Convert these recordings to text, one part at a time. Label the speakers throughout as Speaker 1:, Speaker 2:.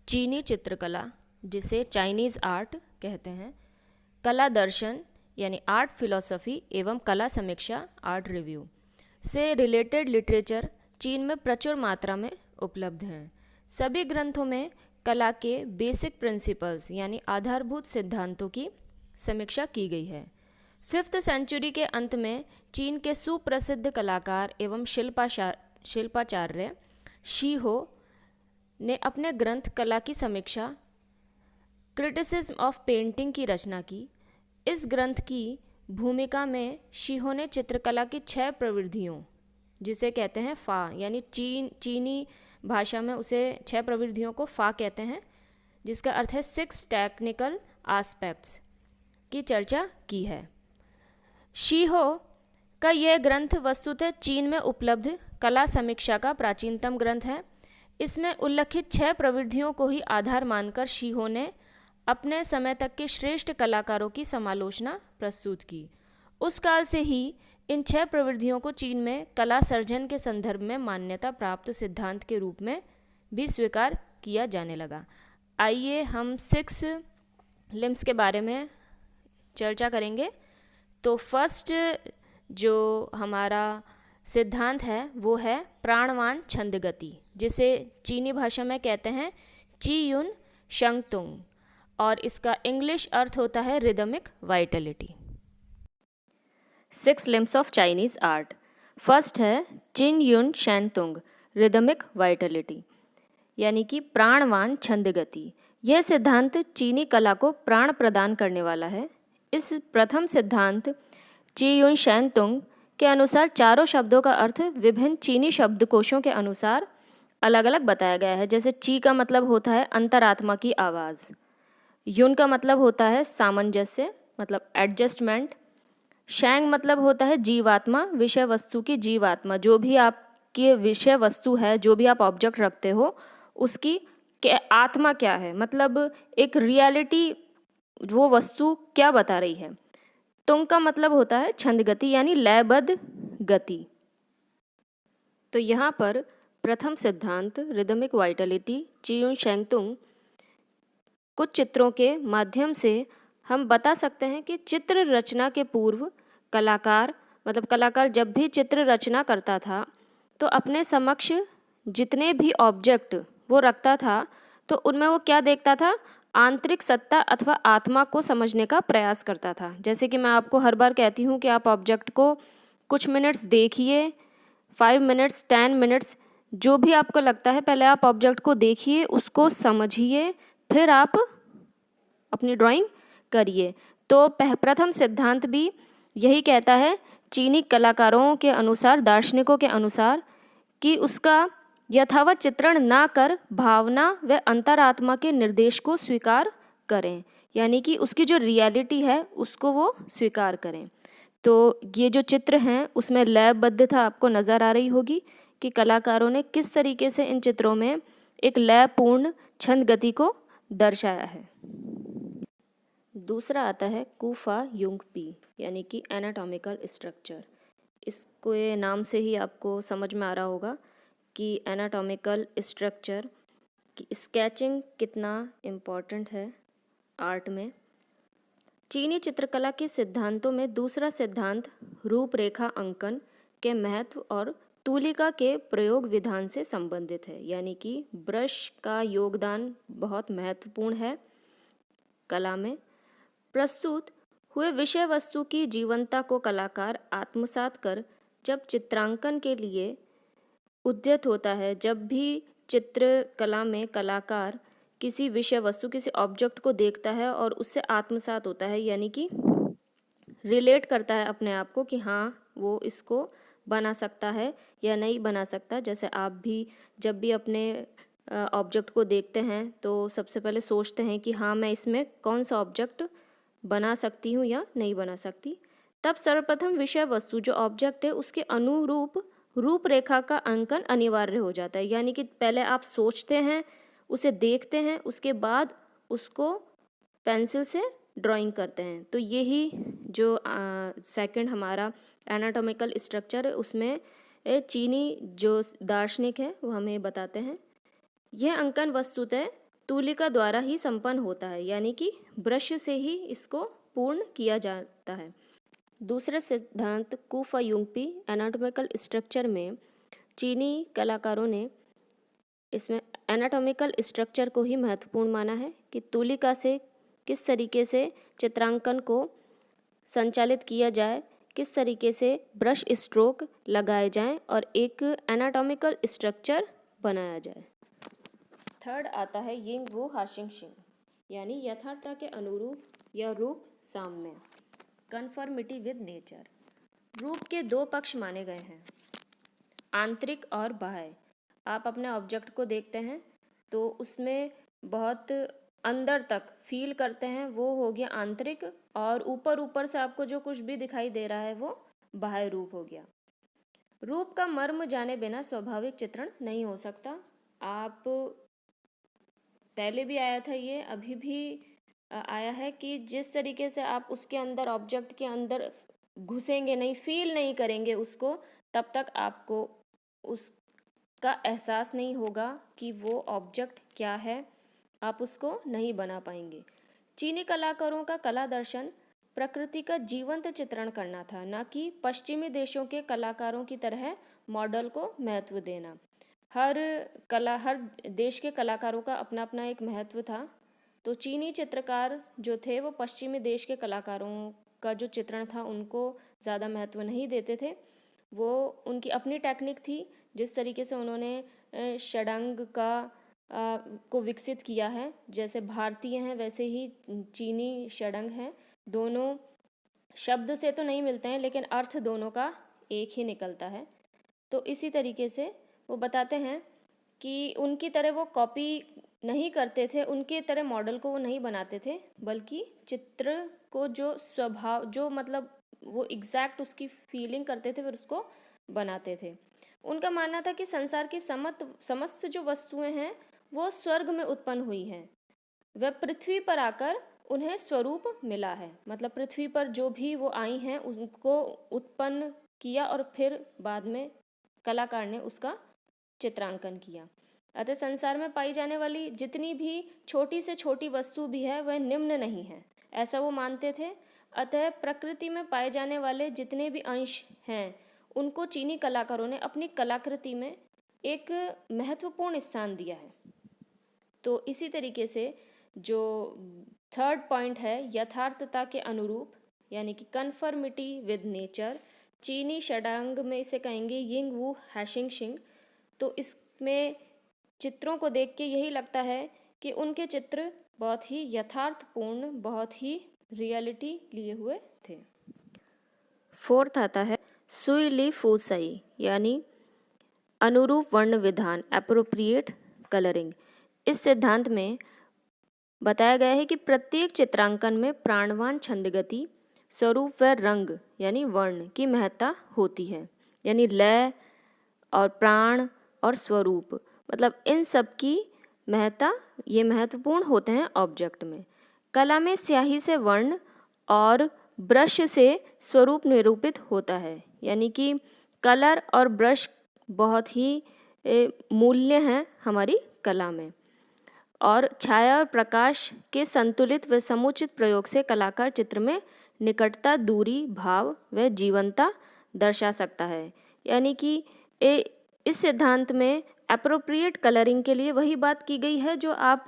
Speaker 1: चीनी चित्रकला, जिसे चाइनीज़ आर्ट कहते हैं, कला दर्शन यानी आर्ट फिलॉसफी एवं कला समीक्षा आर्ट रिव्यू से रिलेटेड लिटरेचर चीन में प्रचुर मात्रा में उपलब्ध हैं। सभी ग्रंथों में कला के बेसिक प्रिंसिपल्स यानी आधारभूत सिद्धांतों की समीक्षा की गई है। 5th सेंचुरी के अंत में चीन के सुप्रसिद्ध कलाकार एवं शिल्पाचार्य शी हो ने अपने ग्रंथ कला की समीक्षा क्रिटिसिज्म ऑफ पेंटिंग की रचना की। इस ग्रंथ की भूमिका में शीहो ने चित्रकला की 6 प्रवृत्तियों, जिसे कहते हैं फा, यानी चीनी भाषा में उसे 6 प्रवृत्तियों को फा कहते हैं, जिसका अर्थ है 6 टेक्निकल एस्पेक्ट्स की चर्चा की है। शीहो का यह ग्रंथ वस्तुतः चीन में उपलब्ध कला समीक्षा का प्राचीनतम ग्रंथ है। इसमें उल्लिखित 6 प्रवृत्तियों को ही आधार मानकर शीहो ने अपने समय तक के श्रेष्ठ कलाकारों की समालोचना प्रस्तुत की। उस काल से ही इन 6 प्रवृत्तियों को चीन में कला सर्जन के संदर्भ में मान्यता प्राप्त सिद्धांत के रूप में भी स्वीकार किया जाने लगा। आइए हम 6 लिम्स के बारे में चर्चा करेंगे। तो फर्स्ट जो हमारा सिद्धांत है वो है प्राणवान छंद गति, जिसे चीनी भाषा में कहते हैं ची युन शंगतुंग, और इसका इंग्लिश अर्थ होता है rhythmic Vitality. 6 limbs of Chinese art. First है चिन युन शैनतुंग, रिदमिक वाइटलिटी, यानी कि प्राणवान छंद गति। यह सिद्धांत चीनी कला को प्राण प्रदान करने वाला है। इस प्रथम सिद्धांत ची युन शैनतुंग के अनुसार चारों शब्दों का अर्थ विभिन्न चीनी शब्दकोशों के अनुसार अलग अलग बताया गया है। जैसे ची का मतलब होता है अंतरात्मा की आवाज़, युन का मतलब होता है सामंजस्य मतलब एडजस्टमेंट, शैंग मतलब होता है जीवात्मा, विषय वस्तु की जीवात्मा, जो भी आपकी विषय वस्तु है, जो भी आप ऑब्जेक्ट रखते हो उसकी आत्मा क्या है, मतलब एक रियलिटी वो वस्तु क्या बता रही है। तुंग का मतलब होता है छंद गति यानी लयबद्ध गति। तो यहाँ पर प्रथम सिद्धांत रिदमिक वाइटलिटी चियुन शेंगतुंग कुछ चित्रों के माध्यम से हम बता सकते हैं कि चित्र रचना के पूर्व कलाकार जब भी चित्र रचना करता था तो अपने समक्ष जितने भी ऑब्जेक्ट वो रखता था तो उनमें वो क्या देखता था, आंतरिक सत्ता अथवा आत्मा को समझने का प्रयास करता था। जैसे कि मैं आपको हर बार कहती हूँ कि आप ऑब्जेक्ट को कुछ मिनट्स देखिए, 5 मिनट्स 10 मिनट्स जो भी आपको लगता है, पहले आप ऑब्जेक्ट को देखिए, उसको समझिए, फिर आप अपनी ड्राइंग करिए। तो प्रथम सिद्धांत भी यही कहता है चीनी कलाकारों के अनुसार, दार्शनिकों के अनुसार, कि उसका यथावत चित्रण ना कर भावना व अंतरात्मा के निर्देश को स्वीकार करें, यानी कि उसकी जो रियलिटी है उसको वो स्वीकार करें। तो ये जो चित्र हैं उसमें लयबद्धता आपको नज़र आ रही होगी कि कलाकारों ने किस तरीके से इन चित्रों में एक लयपूर्ण छंद गति को दर्शाया है। दूसरा आता है कूफा युंग पी, यानी कि एनाटॉमिकल स्ट्रक्चर। इसको ये नाम से ही आपको समझ में आ रहा होगा कि एनाटॉमिकल स्ट्रक्चर की स्केचिंग कितना इम्पॉर्टेंट है आर्ट में। चीनी चित्रकला के सिद्धांतों में दूसरा सिद्धांत रूपरेखा अंकन के महत्व और तूलिका के प्रयोग विधान से संबंधित है, यानी कि ब्रश का योगदान बहुत महत्वपूर्ण है कला में। प्रस्तुत हुए विषय वस्तु की जीवंतता को कलाकार आत्मसात कर जब चित्रांकन के लिए उद्यत होता है, जब भी चित्रकला में कलाकार किसी विषय वस्तु, किसी ऑब्जेक्ट को देखता है और उससे आत्मसात होता है, यानी कि रिलेट करता है अपने आप को कि हाँ वो इसको बना सकता है या नहीं बना सकता। जैसे आप भी जब भी अपने ऑब्जेक्ट को देखते हैं तो सबसे पहले सोचते हैं कि हाँ मैं इसमें कौन सा ऑब्जेक्ट बना सकती हूँ या नहीं बना सकती। तब सर्वप्रथम विषय वस्तु जो ऑब्जेक्ट है उसके अनुरूप रूपरेखा का अंकन अनिवार्य हो जाता है, यानी कि पहले आप सोचते हैं, उसे देखते हैं, उसके बाद उसको पेंसिल से ड्राइंग करते हैं। तो यही जो सेकंड हमारा एनाटॉमिकल स्ट्रक्चर है उसमें चीनी जो दार्शनिक है वो हमें बताते हैं। यह अंकन वस्तुतः तूलिका द्वारा ही संपन्न होता है, यानी कि ब्रश से ही इसको पूर्ण किया जाता है। दूसरे सिद्धांत कू-फ-यूंग-पी एनाटॉमिकल स्ट्रक्चर में चीनी कलाकारों ने इसमें एनाटॉमिकल स्ट्रक्चर को ही महत्वपूर्ण माना है कि तूलिका से किस तरीके से चित्रांकन को संचालित किया जाए, किस तरीके से ब्रश स्ट्रोक लगाए जाएं और एक एनाटॉमिकल स्ट्रक्चर बनाया जाए। थर्ड आता है यिंग वू हाशिंग शिंग, यानी यथार्थता के अनुरूप या रूप साम्य, कन्फर्मिटी विद नेचर। रूप के दो पक्ष माने गए हैं, आंतरिक और बाह्य। आप अपने ऑब्जेक्ट को देखते हैं तो उसमें बहुत अंदर तक फील करते हैं, वो हो गया आंतरिक, और ऊपर ऊपर से आपको जो कुछ भी दिखाई दे रहा है वो बाह्य रूप हो गया। रूप का मर्म जाने बिना स्वाभाविक चित्रण नहीं हो सकता। आप पहले भी आया था ये, अभी भी आया है कि जिस तरीके से आप उसके अंदर, ऑब्जेक्ट के अंदर घुसेंगे नहीं, फील नहीं करेंगे उसको, तब तक आपको उसका एहसास नहीं होगा कि वो ऑब्जेक्ट क्या है, आप उसको नहीं बना पाएंगे। चीनी कलाकारों का कला दर्शन प्रकृति का जीवंत चित्रण करना था, न कि पश्चिमी देशों के कलाकारों की तरह मॉडल को महत्व देना। हर देश के कलाकारों का अपना अपना एक महत्व था। तो चीनी चित्रकार जो थे वो पश्चिमी देश के कलाकारों का जो चित्रण था उनको ज़्यादा महत्व नहीं देते थे। वो उनकी अपनी टेक्निक थी, जिस तरीके से उन्होंने षडंग को विकसित किया है। जैसे भारतीय हैं वैसे ही चीनी षडंग हैं। दोनों शब्द से तो नहीं मिलते हैं, लेकिन अर्थ दोनों का एक ही निकलता है। तो इसी तरीके से वो बताते हैं कि उनकी तरह वो कॉपी नहीं करते थे, उनके तरह मॉडल को वो नहीं बनाते थे, बल्कि चित्र को जो स्वभाव, जो मतलब वो एग्जैक्ट उसकी फीलिंग करते थे, फिर उसको बनाते थे। उनका मानना था कि संसार की समस्त जो वस्तुएं हैं वो स्वर्ग में उत्पन्न हुई हैं, वह पृथ्वी पर आकर उन्हें स्वरूप मिला है। मतलब पृथ्वी पर जो भी वो आई हैं उनको उत्पन्न किया और फिर बाद में कलाकार ने उसका चित्रांकन किया। अतः संसार में पाई जाने वाली जितनी भी छोटी से छोटी वस्तु भी है वह निम्न नहीं है, ऐसा वो मानते थे। अतः प्रकृति में पाए जाने वाले जितने भी अंश हैं उनको चीनी कलाकारों ने अपनी कलाकृति में एक महत्वपूर्ण स्थान दिया है। तो इसी तरीके से जो थर्ड पॉइंट है यथार्थता के अनुरूप, यानी कि कन्फर्मिटी विद नेचर, चीनी षडांग में इसे कहेंगे यिंग वू हाशिंग शिंग। तो इसमें चित्रों को देख के यही लगता है कि उनके चित्र बहुत ही यथार्थपूर्ण, बहुत ही रियलिटी लिए हुए थे। फोर्थ आता है सुई ली फूसाई, यानी अनुरूप वर्ण विधान, एप्रोप्रिएट कलरिंग। इस सिद्धांत में बताया गया है कि प्रत्येक चित्रांकन में प्राणवान छंदगति, स्वरूप व रंग यानी वर्ण की महत्ता होती है, यानी लय और प्राण और स्वरूप, मतलब इन सब की महत्ता, ये महत्वपूर्ण होते हैं ऑब्जेक्ट में। कला में स्याही से वर्ण और ब्रश से स्वरूप निरूपित होता है, यानी कि कलर और ब्रश बहुत ही मूल्य हैं हमारी कला में। और छाया और प्रकाश के संतुलित व समुचित प्रयोग से कलाकार चित्र में निकटता, दूरी, भाव व जीवंतता दर्शा सकता है। यानी कि इस सिद्धांत में एप्रोप्रिएट कलरिंग के लिए वही बात की गई है जो आप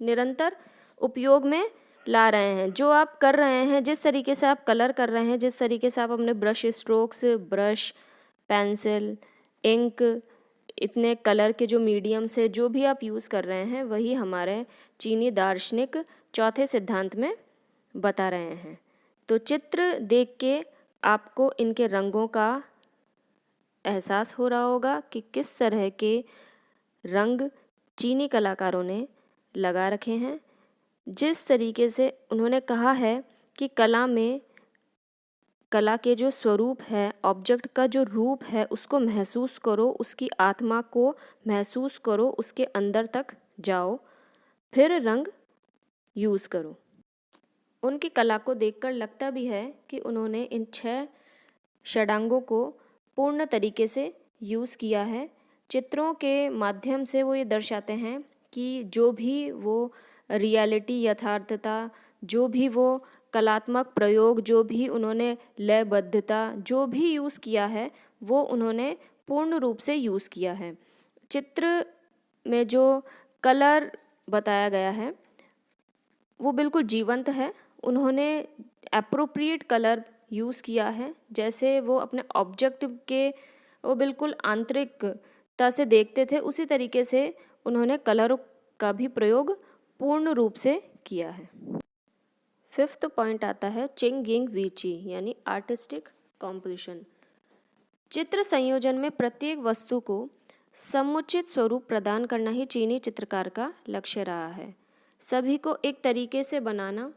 Speaker 1: निरंतर उपयोग में ला रहे हैं, जो आप कर रहे हैं, जिस तरीके से आप कलर कर रहे हैं, जिस तरीके से आप अपने brush strokes, brush, pencil, ink, इतने कलर के जो मीडियम से जो भी आप यूज़ कर रहे हैं, वही हमारे चीनी दार्शनिक चौथे सिद्धांत में बता रहे हैं। तो चित्र देख के आपको इनके रंगों का एहसास हो रहा होगा कि किस तरह के रंग चीनी कलाकारों ने लगा रखे हैं। जिस तरीके से उन्होंने कहा है कि कला में, कला के जो स्वरूप है, ऑब्जेक्ट का जो रूप है, उसको महसूस करो, उसकी आत्मा को महसूस करो, उसके अंदर तक जाओ, फिर रंग यूज़ करो। उनकी कला को देखकर लगता भी है कि उन्होंने इन 6 षडांगों को पूर्ण तरीके से यूज़ किया है। चित्रों के माध्यम से वो ये दर्शाते हैं कि जो भी वो रियलिटी, यथार्थता, जो भी वो कलात्मक प्रयोग, जो भी उन्होंने लयबद्धता जो भी यूज़ किया है वो उन्होंने पूर्ण रूप से यूज़ किया है। चित्र में जो कलर बताया गया है वो बिल्कुल जीवंत है। उन्होंने एप्रोप्रिएट कलर यूज़ किया है, जैसे वो अपने ऑब्जेक्ट के वो बिल्कुल आंतरिकता से देखते थे, उसी तरीके से उन्होंने कलरों का भी प्रयोग पूर्ण रूप से किया है। फिफ्थ पॉइंट आता है चिंग यिंग वीची यानी आर्टिस्टिक कॉम्पोजिशन। चित्र संयोजन में प्रत्येक वस्तु को समुचित स्वरूप प्रदान करना ही चीनी चित्रकार का लक्ष्य रहा है। सभी को एक तरीके से बनाना।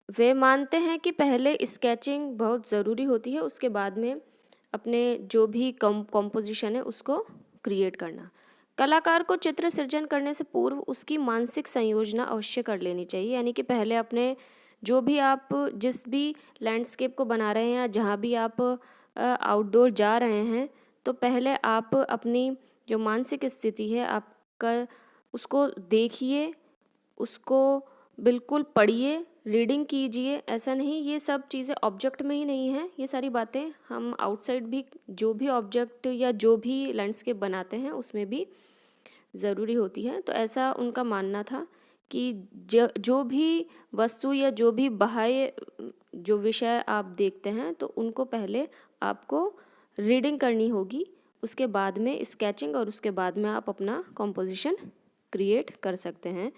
Speaker 1: वे मानते हैं कि पहले स्केचिंग बहुत ज़रूरी होती है, उसके बाद में अपने जो भी कॉम्पोजिशन है उसको क्रिएट करना। कलाकार को चित्र सृजन करने से पूर्व उसकी मानसिक संयोजना अवश्य कर लेनी चाहिए, यानी कि पहले अपने जो भी आप जिस भी लैंडस्केप को बना रहे हैं या जहाँ भी आप आउटडोर जा रहे हैं, तो पहले आप अपनी जो मानसिक स्थिति है आपका उसको देखिए, उसको बिल्कुल पढ़िए, रीडिंग कीजिए। ऐसा नहीं, ये सब चीज़ें ऑब्जेक्ट में ही नहीं है, ये सारी बातें हम आउटसाइड भी जो भी ऑब्जेक्ट या जो भी लैंडस्केप बनाते हैं उसमें भी ज़रूरी होती है। तो ऐसा उनका मानना था कि जो भी वस्तु या जो भी बाह्य जो विषय आप देखते हैं तो उनको पहले आपको रीडिंग करनी होगी, उसके बाद में स्केचिंग और उसके बाद में आप अपना कॉम्पोजिशन क्रिएट कर सकते हैं।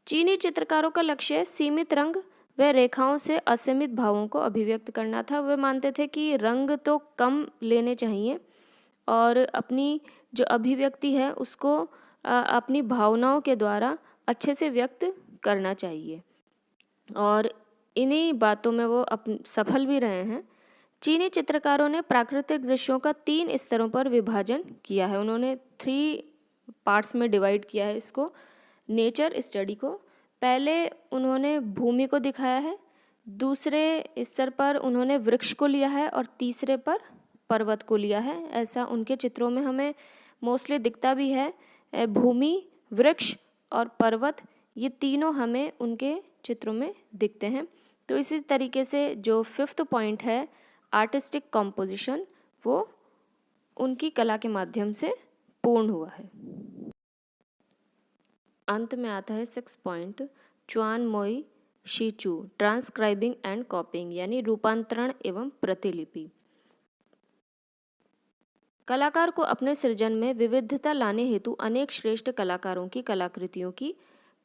Speaker 1: चीनी चित्रकारों का लक्ष्य सीमित रंग व रेखाओं से असीमित भावों को अभिव्यक्त करना था। वे मानते थे कि रंग तो कम लेने चाहिए और अपनी जो अभिव्यक्ति है उसको अपनी भावनाओं के द्वारा अच्छे से व्यक्त करना चाहिए, और इन्हीं बातों में वो सफल भी रहे हैं। चीनी चित्रकारों ने प्राकृतिक दृश्यों का 3 स्तरों पर विभाजन किया है। उन्होंने 3 पार्ट्स में डिवाइड किया है इसको, नेचर स्टडी को। पहले उन्होंने भूमि को दिखाया है, दूसरे स्तर पर उन्होंने वृक्ष को लिया है और तीसरे पर पर्वत को लिया है। ऐसा उनके चित्रों में हमें मोस्टली दिखता भी है। भूमि, वृक्ष और पर्वत, ये तीनों हमें उनके चित्रों में दिखते हैं। तो इसी तरीके से जो फिफ्थ पॉइंट है आर्टिस्टिक कॉम्पोजिशन, वो उनकी कला के माध्यम से पूर्ण हुआ है। अंत में आता है 6 पॉइंट च्वान मोई शीचू ट्रांसक्राइबिंग एंड कॉपिंग यानी रूपांतरण एवं प्रतिलिपि। कलाकार को अपने सृजन में विविधता लाने हेतु अनेक श्रेष्ठ कलाकारों की कलाकृतियों की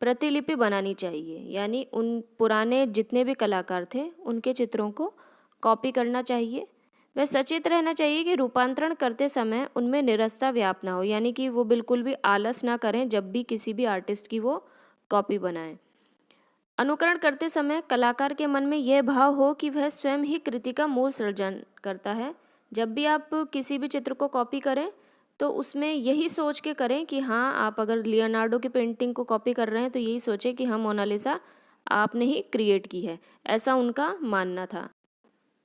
Speaker 1: प्रतिलिपि बनानी चाहिए, यानी उन पुराने जितने भी कलाकार थे उनके चित्रों को कॉपी करना चाहिए। वह सचेत रहना चाहिए कि रूपांतरण करते समय उनमें निरस्ता व्याप्त ना हो, यानी कि वो बिल्कुल भी आलस ना करें जब भी किसी भी आर्टिस्ट की वो कॉपी बनाएं। अनुकरण करते समय कलाकार के मन में यह भाव हो कि वह स्वयं ही कृति का मूल सृजन करता है। जब भी आप किसी भी चित्र को कॉपी करें तो उसमें यही सोच के करें कि हाँ, आप अगर लियोनार्डो की पेंटिंग को कॉपी कर रहे हैं तो यही सोचें कि हाँ, मोनालिसा आपने ही क्रिएट की है, ऐसा उनका मानना था।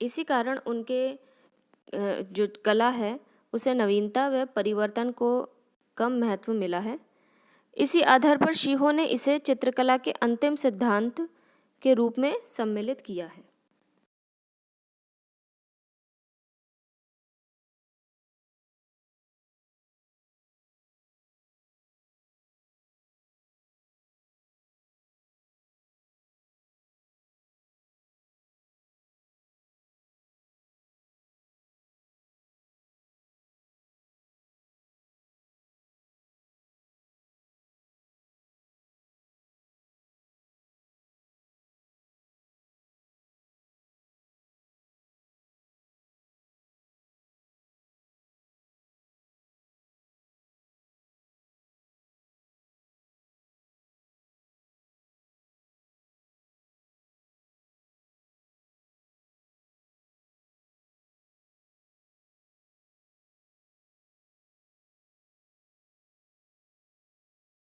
Speaker 1: इसी कारण उनके जो कला है उसे नवीनता व परिवर्तन को कम महत्व मिला है। इसी आधार पर शीहो ने इसे चित्रकला के अंतिम सिद्धांत के रूप में सम्मिलित किया है।